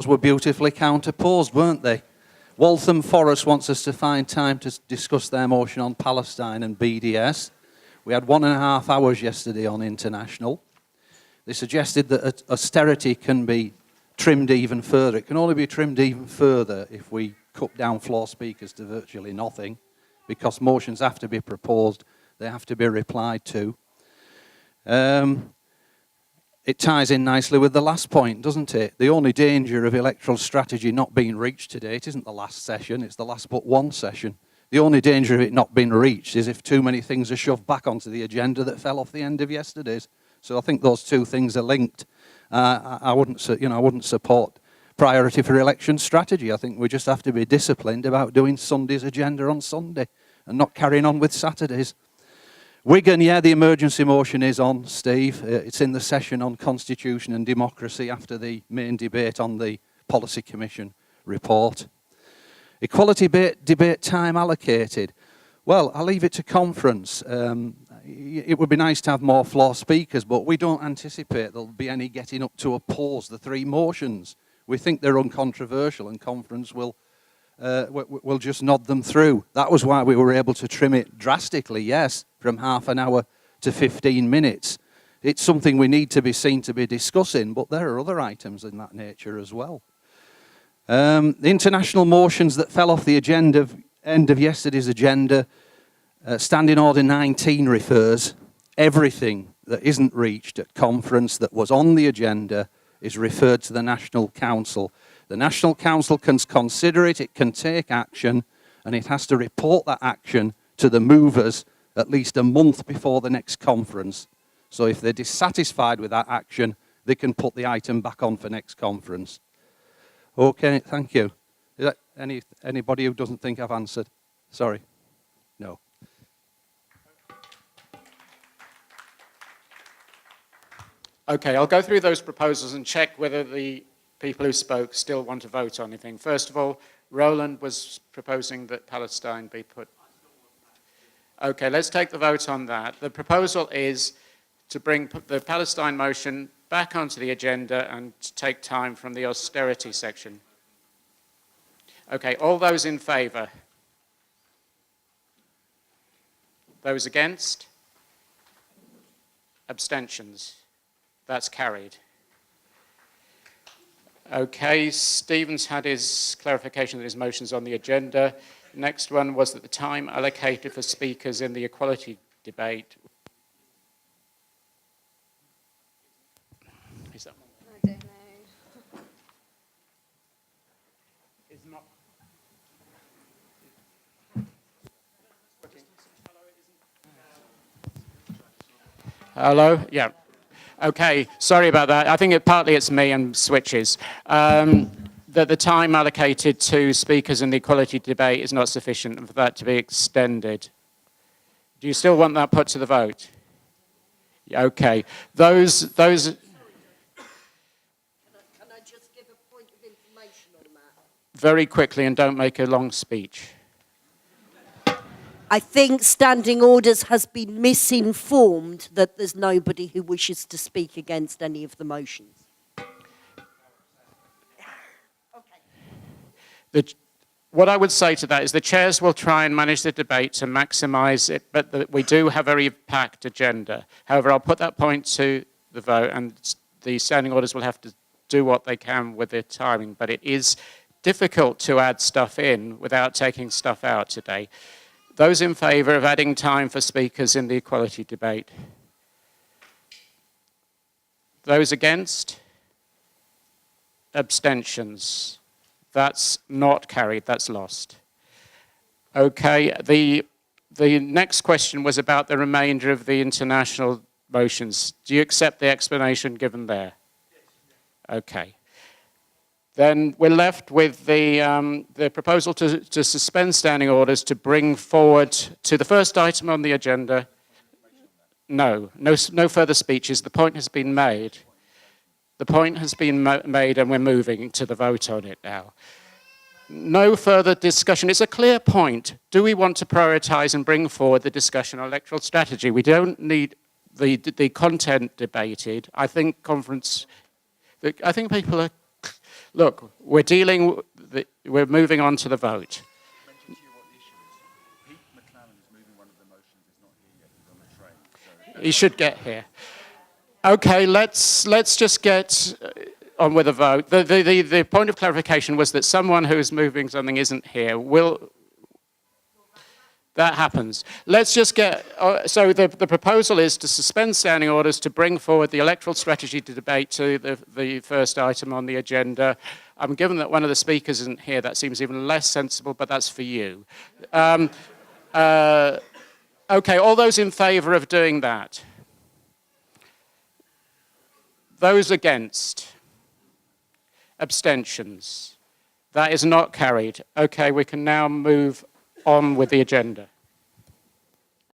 were beautifully counterposed, weren't they? Waltham Forest wants us to find time to discuss their motion on Palestine and BDS. We had 1.5 hours yesterday on international. They suggested that austerity can be trimmed even further. It can only be trimmed even further if we cut down floor speakers to virtually nothing, because motions have to be proposed, they have to be replied to. It ties in nicely with the last point, doesn't it? The only danger of electoral strategy not being reached today, it isn't the last session, it's the last but one session. The only danger of it not being reached is if too many things are shoved back onto the agenda that fell off the end of yesterday's. So I think those two things are linked. I wouldn't support priority for election strategy. I think we just have to be disciplined about doing Sunday's agenda on Sunday and not carrying on with Saturdays. Wigan, yeah, the emergency motion is on, Steve. It's in the session on constitution and democracy after the main debate on the Policy Commission report. Equality debate time allocated. Well, I'll leave it to conference. It would be nice to have more floor speakers, but we don't anticipate there'll be any getting up to oppose the three motions. We think they're uncontroversial, and conference will just nod them through. That was why we were able to trim it drastically, yes, from half an hour to 15 minutes. It's something we need to be seen to be discussing, but there are other items in that nature as well. The international motions that fell off the agenda, end of yesterday's agenda, Standing Order 19 refers everything that isn't reached at conference that was on the agenda is referred to the National Council. The National Council can consider it, it can take action, and it has to report that action to the movers at least a month before the next conference. So if they're dissatisfied with that action, they can put the item back on for next conference. Okay, thank you. Is that anybody who doesn't think I've answered? Sorry. No. Okay, I'll go through those proposals and check whether the people who spoke still want to vote on anything. First of all, Roland was proposing that Palestine be put. Okay, let's take the vote on that. The proposal is to bring the Palestine motion back onto the agenda and take time from the austerity section. Okay, all those in favour? Those against? Abstentions? That's carried. Okay, Stephen's had his clarification that his motion's on the agenda. Next one was that the time allocated for speakers in the equality debate. Is that one? I don't know. Is not. Hello? Yeah. Okay, sorry about that. I think partly it's me and switches. That the time allocated to speakers in the equality debate is not sufficient and for that to be extended. Do you still want that put to the vote? Okay. Those. Can I just give a point of information on that? Very quickly, and don't make a long speech. I think Standing Orders has been misinformed that there's nobody who wishes to speak against any of the motions. What I would say to that is the chairs will try and manage the debate to maximise it, but we do have a very packed agenda. However, I'll put that point to the vote, and the Standing Orders will have to do what they can with their timing, but it is difficult to add stuff in without taking stuff out today. Those in favour of adding time for speakers in the equality debate? Those against? Abstentions? That's not carried, that's lost. Okay, the next question was about the remainder of the international motions. Do you accept the explanation given there? Okay. Then we're left with the proposal to suspend standing orders to bring forward to the first item on the agenda. No further speeches. The point has been made. The point has been made and we're moving to the vote on it now. No further discussion. It's a clear point. Do we want to prioritise and bring forward the discussion on electoral strategy? We don't need the content debated. I think people are Look, we're moving on to the vote. He should get here. Okay, let's just get on with the vote. The point of clarification was that someone who's moving something isn't here. That happens. Let's just get, so the proposal is to suspend standing orders to bring forward the electoral strategy to debate to the first item on the agenda. Given that one of the speakers isn't here, that seems even less sensible, but that's for you. Okay, all those in favour of doing that? Those against? Abstentions? That is not carried. Okay, we can now move on with the agenda.